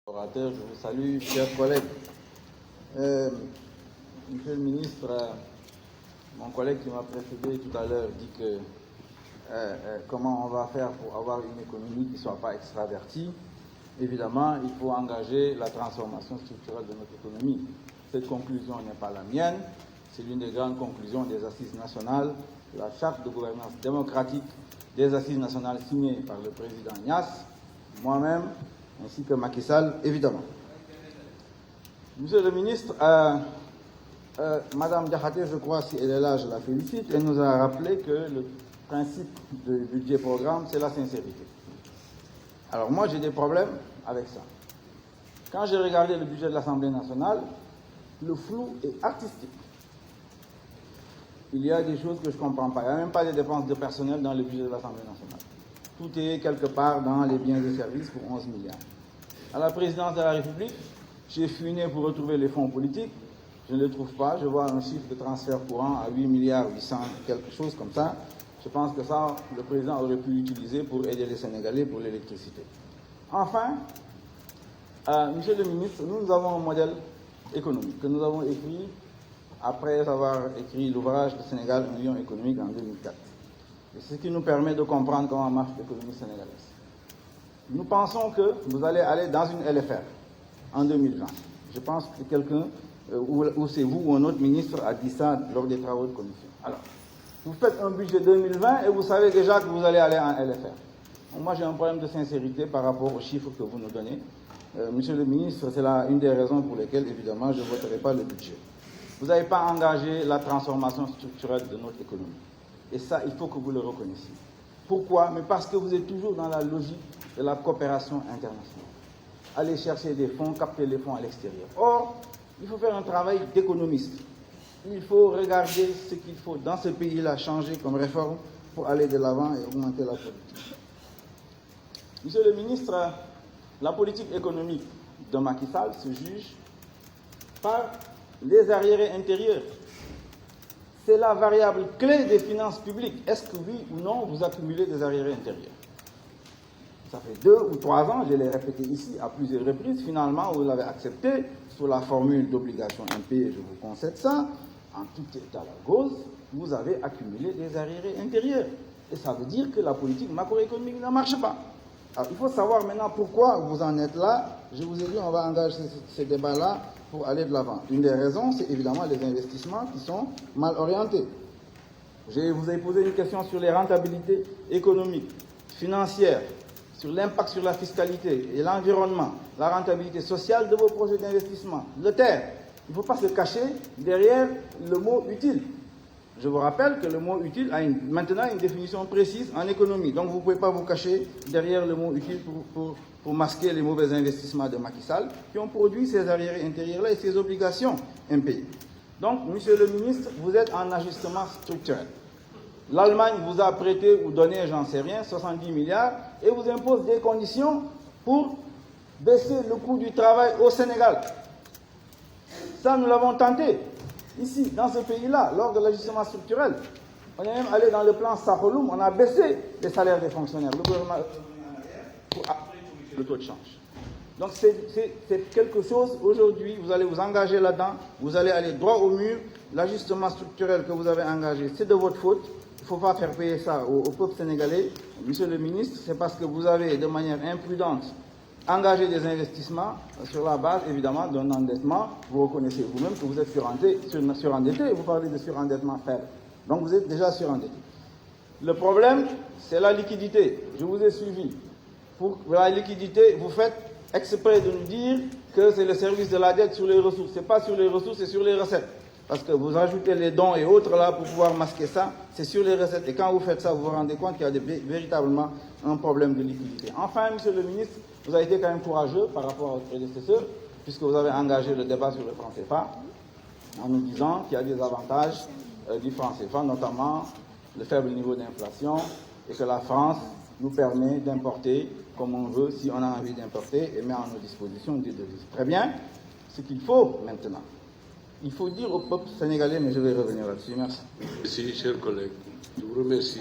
Je vous salue, chers collègues. Monsieur le ministre, mon collègue qui m'a précédé tout à l'heure dit que comment on va faire pour avoir une économie qui ne soit pas extravertie. Évidemment, il faut engager la transformation structurelle de notre économie. Cette conclusion n'est pas la mienne, c'est l'une des grandes conclusions des Assises nationales, de la charte de gouvernance démocratique des Assises nationales signée par le président Niasse, moi-même, ainsi que Macky Sall, évidemment. Monsieur le ministre, Madame Diakhaté, je crois, si elle est là, je la félicite, elle nous a rappelé que le principe du budget-programme, c'est la sincérité. Alors moi, j'ai des problèmes avec ça. Quand j'ai regardé le budget de l'Assemblée nationale, le flou est artistique. Il y a des choses que je ne comprends pas. Il n'y a même pas de dépenses de personnel dans le budget de l'Assemblée nationale. Tout est quelque part dans les biens et services pour 11 milliards. À la présidence de la République, j'ai fouiné pour retrouver les fonds politiques. Je ne les trouve pas. Je vois un chiffre de transfert courant à 8 milliards 800, quelque chose comme ça. Je pense que ça, le président aurait pu l'utiliser pour aider les Sénégalais pour l'électricité. Enfin, monsieur le ministre, nous avons un modèle économique que nous avons écrit après avoir écrit l'ouvrage « Le Sénégal, un lion économique » en 2004. Et c'est ce qui nous permet de comprendre comment marche l'économie sénégalaise. Nous pensons que vous allez aller dans une LFR en 2020. Je pense que quelqu'un, ou c'est vous ou un autre ministre, a dit ça lors des travaux de commission. Alors, vous faites un budget 2020 et vous savez déjà que vous allez aller en LFR. Donc, moi, j'ai un problème de sincérité par rapport aux chiffres que vous nous donnez. Monsieur le ministre, c'est là une des raisons pour lesquelles, évidemment, je ne voterai pas le budget. Vous n'avez pas engagé la transformation structurelle de notre économie. Et ça, il faut que vous le reconnaissiez. Pourquoi? Mais parce que vous êtes toujours dans la logique de la coopération internationale. Aller chercher des fonds, capter les fonds à l'extérieur. Or, il faut faire un travail d'économiste. Il faut regarder ce qu'il faut dans ce pays-là changer comme réforme pour aller de l'avant et augmenter la politique. Monsieur le ministre, la politique économique de Macky Sall se juge par les arriérés intérieurs. C'est la variable clé des finances publiques. Est-ce que oui ou non vous accumulez des arriérés intérieurs? Ça fait 2 ou 3 ans, je l'ai répété ici à plusieurs reprises, finalement vous l'avez accepté sous la formule d'obligation impayée, je vous concède ça, en tout état de cause, vous avez accumulé des arriérés intérieurs. Et ça veut dire que la politique macroéconomique ne marche pas. Alors il faut savoir maintenant pourquoi vous en êtes là. Je vous ai dit, on va engager ce débat-là pour aller de l'avant. Une des raisons, c'est évidemment les investissements qui sont mal orientés. Je vous ai posé une question sur les rentabilités économiques, financières, sur l'impact sur la fiscalité et l'environnement, la rentabilité sociale de vos projets d'investissement, le terre. Il ne faut pas se cacher derrière le mot utile. Je vous rappelle que le mot utile a maintenant une définition précise en économie. Donc vous ne pouvez pas vous cacher derrière le mot utile pour masquer les mauvais investissements de Macky Sall qui ont produit ces arriérés intérieurs-là et ces obligations impayées. Donc, monsieur le ministre, vous êtes en ajustement structurel. L'Allemagne vous a prêté ou donné, j'en sais rien, 70 milliards et vous impose des conditions pour baisser le coût du travail au Sénégal. Ça, nous l'avons tenté. Ici, dans ce pays-là, lors de l'ajustement structurel, on est même allé dans le plan Sakoloum, on a baissé les salaires des fonctionnaires. Le gouvernement pour le taux de change. Donc c'est quelque chose, aujourd'hui, vous allez vous engager là-dedans, vous allez aller droit au mur. L'ajustement structurel que vous avez engagé, c'est de votre faute. Il ne faut pas faire payer ça au peuple sénégalais. Monsieur le ministre, c'est parce que vous avez, de manière imprudente, engagé des investissements sur la base, évidemment, d'un endettement. Vous reconnaissez vous-même que vous êtes surendetté. Vous parlez de surendettement faible. Donc vous êtes déjà surendetté. Le problème, c'est la liquidité. Je vous ai suivi. Pour la liquidité, vous faites exprès de nous dire que c'est le service de la dette sur les ressources. Ce n'est pas sur les ressources, c'est sur les recettes. Parce que vous ajoutez les dons et autres là pour pouvoir masquer ça, c'est sur les recettes. Et quand vous faites ça, vous vous rendez compte qu'il y a véritablement un problème de liquidité. Enfin, monsieur le ministre, vous avez été quand même courageux par rapport à votre prédécesseur, puisque vous avez engagé le débat sur le franc CFA, en nous disant qu'il y a des avantages du franc CFA, notamment le faible niveau d'inflation, et que la France nous permet d'importer comme on veut, si on a envie d'importer, et met à nos dispositions des devises. Très bien. Ce qu'il faut maintenant, il faut dire au peuple sénégalais, mais je vais revenir là-dessus. Merci. Merci, chers collègues. Je vous remercie.